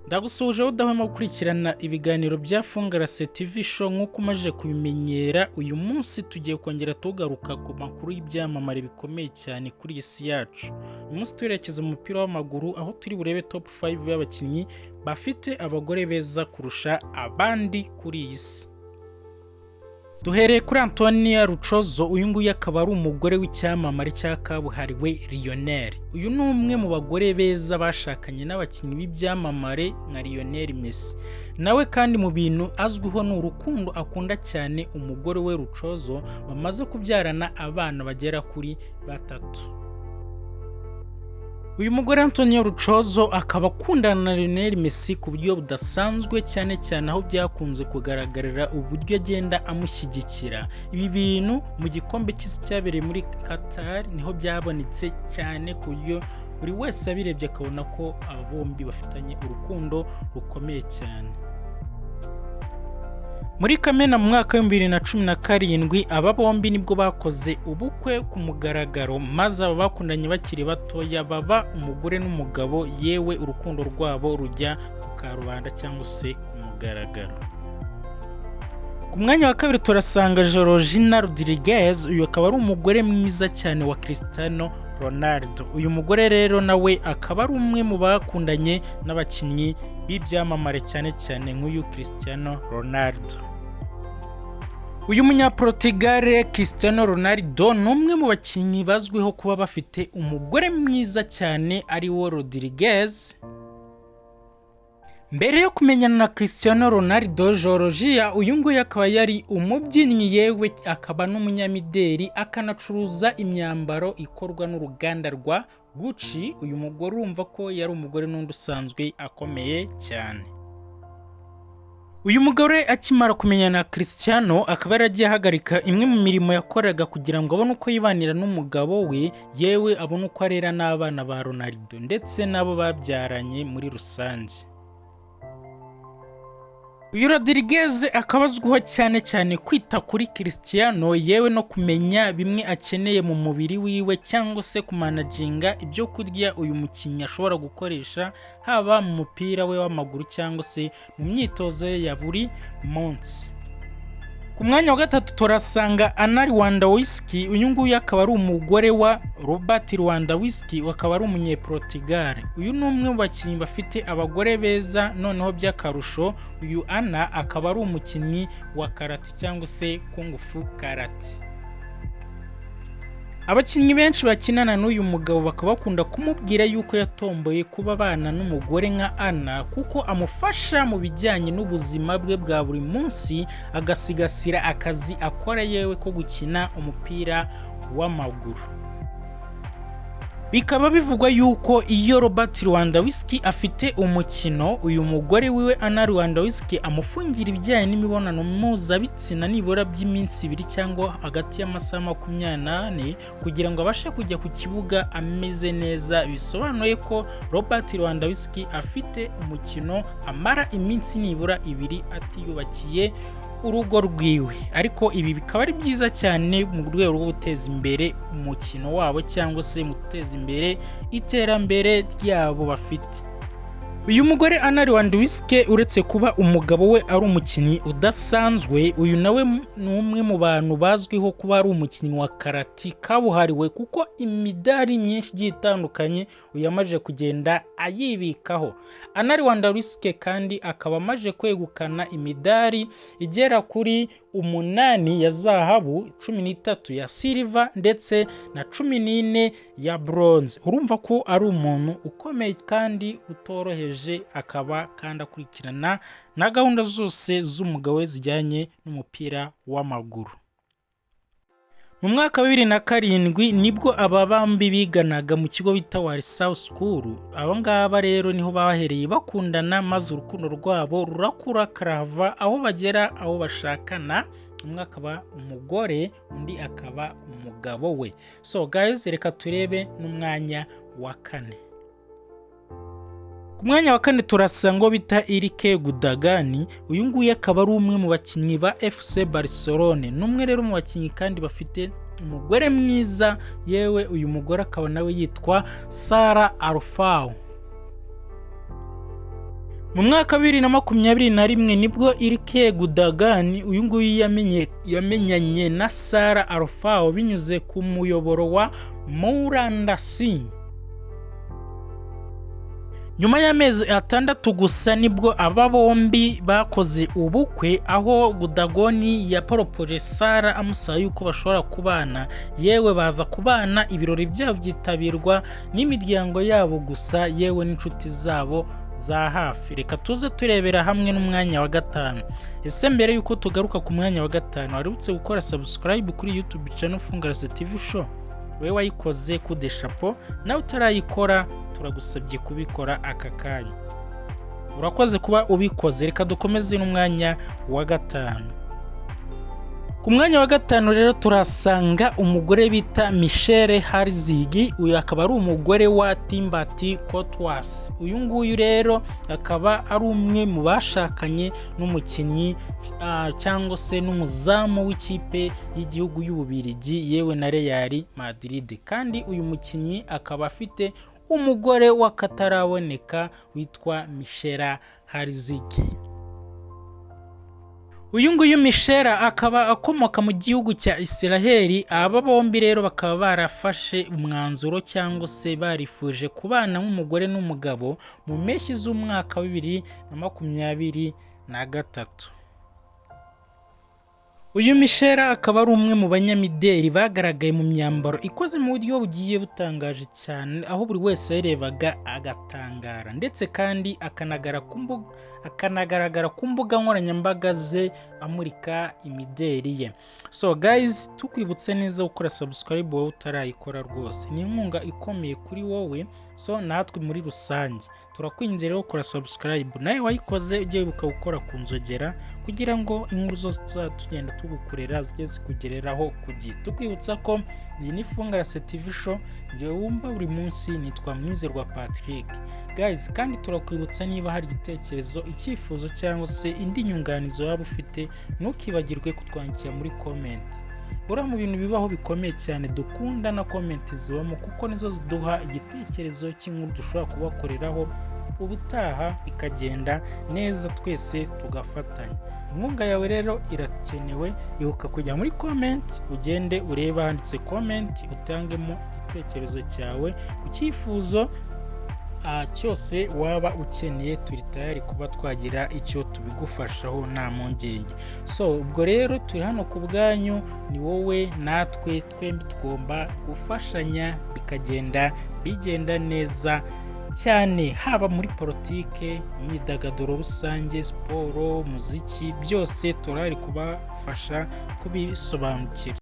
Ndagusuhuje udahwema gukurikirana ibiganiro bya Fungarase TV show nk'uko umaze kubimenyera. Uyu munsi tugiye kongera tugaruka ku makuru y'ibyamamare bikomeye cyane kuri iyi si yacu. Uyu munsi twerekeza mu mupira w'amaguru aho turi burebe top 5 y'abakinnyi bafite abagore beza kurusha abandi kuri iyi si. Duhereye kuri Antonia Rucozo. Uyu nguyu akaba ari umugore w'icyamamare cya kabuhariwe Lionel. Uyu ni umwe mu bagore beza bashakanye n'abakinnyi b'ibyamamare nka Lionel Messi. Nawe kandi mu bintu azwiho ni urukundo akunda cyane umugore we Rucozo, bamaze kubyarana abana bagera kuri 3. Uyu mugore Antonia Rucozo akaba akundana na Lionel Messi ku buryo budasanzwe, cyane cyane aho byakunze kugaragarira uburyo agenda amushyigikira. Ibi bintu mu gikombe cy'isi cyabereye muri Qatar niho byabonetse cyane ku buryo buri wese abirebye akabona ko aba bombi bafitanye urukundo rukomeye cyane. Muri Kamena mu mwaka wa 2017 aba bombi nibwo bakoze ubukwe ku mugaragaro, maze aba bakundanye bakiri batoya baba umugore n'umugabo, yewe urukundo rwabo rujya ku karubanda cyangwa se ku mugaragaro. Ku mwanya wa kabiri turasanga Georgina Rodriguez. Uyu akaba ari umugore mwiza cyane wa Cristiano Ronaldo. Uyu mugore rero nawe akaba ari umwe mu bakundanye n'abakinnyi b'ibyamamare cyane cyane nk'uyu Cristiano Ronaldo. Uyu munyaportugal Cristiano Ronaldo ni umwe mu bakinnyi bazwiho kuba bafite umugore mwiza cyane ari wo Rodriguez. Mbere yo kumenyana na Cristiano Ronaldo, Georgia uyu nguyu akaba yari umubyinnyi, yewe akaba n'umunyamideli, akanacuruza imyambaro ikorwa n'uruganda rwa Gucci. Uyu mugore urumva ko yari umugore n'undi usanzwe akomeye cyane. Uyu mugore akimara kumenyana na Cristiano akaba yaragiye ahagarika imwe mu mirimo yakoraga kugira ngo abone uko yibanira n'umugabo we, yewe abone uko arera n'abana ba Ronaldo ndetse nabo babyaranye muri rusange. Uyu Rodriguez akaba azwiho cyane cyane kwita kuri Cristiano, yewe no kumenya bimwe akeneye mu mubiri wiwe cyangwa se kumanaginga ibyo kurya uyu mukinnyi ashobora gukoresha haba mu mupira we w'amaguru cyangwa se mu myitozo ye ya buri munsi. Ku mwanya wa gatatu turasanga Anna Lewandowski. Uyu nguyu akaba ari umugore wa Robert Lewandowski, akaba ari umunyeportugal. Uyu ni umwe mu bakinnyi bafite abagore beza noneho by'akarusho. Uyu Anna akaba ari umukinnyi wa karate cyangwa se kung fu karate. Abakinnyi benshi bakinana n'uyu mugabo bakaba bakunda kumubwira yuko yatomboye kuba abana n'umugore nka Anna, kuko amufasha mu bijyanye n'ubuzima bwe bwa buri munsi, agasigasira akazi akora yewe ko gukina umupira w'amaguru. Bikaba bivugwa yuko iyo Robert Lewandowski afite umukino, uyu mugore wiwe Anna Lewandowski amufungira ibijyanye n'imibonano mpuzabitsina nibura by'iminsi 2 cyangwa hagati y'amasaha 28 kugira ngo abashe kujya ku kibuga ameze neza. Bisobanuye ko Robert Lewandowski afite umukino amara iminsi nibura 2 atiyubakiye urugo rwiwe. Ariko ibi bikaba ari byiza cyane mu rwego rwo guteza imbere umukino wabo cyangwa se mu guteza imbere iterambere ryabo bafite. Uyu mugore Anna Lewandowski uretse kuba umugabo we ari umukinnyi udasanzwe, uyu nawe ni umwe mu bantu bazwiho kuba ari umukinnyi wa karate kabuhariwe, kuko imidari myinshi igiye itandukanye uyamaje kugenda ayibikaho. Anna Lewandowski kandi akaba amaje kwegukana imidari igera kuri 8 ya zahabu, 13 ya silver ndetse na 14 ya bronze. Urumva ko ari umuntu ukomeye kandi utoroheje, akaba kandi akurikirana na gahunda zose z'umugabo we zijyanye n'umupira w'amaguru. Mu mwaka wa 2007 nibwo aba bambi biganaga mu kigo bita Warsaw School. Aba ngaba rero niho bahereye bakundana, maze urukundo rwabo rurakura karava aho bagera aho bashakana. Umwe akaba umugore undi akaba umugabo we. So guys, reka turebe n'umwanya wa 4. Ku mwanya wa 4 turasanga bita Ilkay Gundogan. Uyu nguyu akaba ari umwe mu bakinnyi ba FC Barcelona. Numwe rero mu bakinnyi kandi bafite umugore mwiza, yewe uyu mugore akaba nawe yitwa Sara Alfao. Mu mwaka wa 2021 nibwo Ilkay Gundogan uyu nguyu yamenyanye na Sarah Alfao binyuze ku muyoboro wa murandasi. Nyuma y'amezi 6 gusa nibwo aba bombi bakoze ubukwe, aho Gundogan yaporopoje Sarah amusaba yuko bashobora kubana, yewe baza kubana. Ibirori byabo byitabirwa n'imiryango yabo gusa, yewe n'inshuti zabo za hafi. Reka tuze turebera hamwe n'umwanya wa 5. Ese mbere yuko tugaruka ku mwanya wa 5, waributse gukora subscribe kuri YouTube channel Fungalase TV Show? Wewe wayikoze kude chapeau, nawe utarayikora turagusabye kubikora aka kanya. Urakoze kuba ubikoze. Reka dukomeze n'umwanya wa 5. Ku mwanya wa 5 rero turasanga umugore bita Michelle Herzig. Uyu akaba ari umugore wa Timothy Courtois. Uyu nguyu rero akaba ari umwe mu bashakanye n'umukinnyi cyangwa se n'umuzamu w'ikipe y'igihugu y'Ububiligi, yewe na Real Madrid. Kandi uyu mukinnyi akaba afite umugore wakataraboneka witwa Michelle Herzig. Uyu nguyu Michelle akaba akomoka mu gihugu cya Israel. Aba bombi rero bakaba barafashe umwanzuro cyangwa se barifuje kubana nk'umugore n'umugabo mu mpeshyi z'umwaka wa 2023. Uyu Michelle akaba ari umwe mu banyamideli bagaragaye mu myambaro ikoze mu buryo bugiye butangaje cyane, aho buri wese yarebaga agatangara, ndetse kandi akanagaragara ku mbuga nkoranyambaga ze amurika imideli ye. So guys, tukwibutse neza gukora subscribe wowe utarayikora rwose, ni inkunga ikomeye kuri wowe. So natwe muri rusange turakwinjira rero gukora subscribe, nawe wayikoze ujye wibuka gukora ku nzogera kugira ngo inkuru zose tugenda tugukorera zijye zikugereraho ku gihe. Tukwibutsa ko iyi ni Fungalase TV Show, njye wumva buri munsi nitwa Mwizerwa Patrick. Guys, kandi turakwibutsa niba hari igitekerezo, icyifuzo cyangwa se indi nyunganizo waba ufite, ntukibagirwe kutwandikira muri comment. Buriya mu bintu bibaho bikomeye cyane dukunda na comment zibamo, kuko nizo ziduha igitekerezo cy'inkuru dushobora kubakoreraho ubutaha bikagenda neza, twese tugafatanya. Inkunga yawe rero irakenewe. Ibuka kujya muri comment, ugende ureba handitse comment, utangemo igitekerezo cyawe ku cyifuzo cyose waba ukeneye. Turi tayari kuba twagira icyo tubigufashaho nta mpungenge. So ubwo rero turi hano ku bwanyu, ni wowe natwe, twembi tugomba gufashanya bigenda neza cyane, haba muri politike, imyidagaduro rusange, siporo, muziki, byose turari kubafasha kubisobanukira.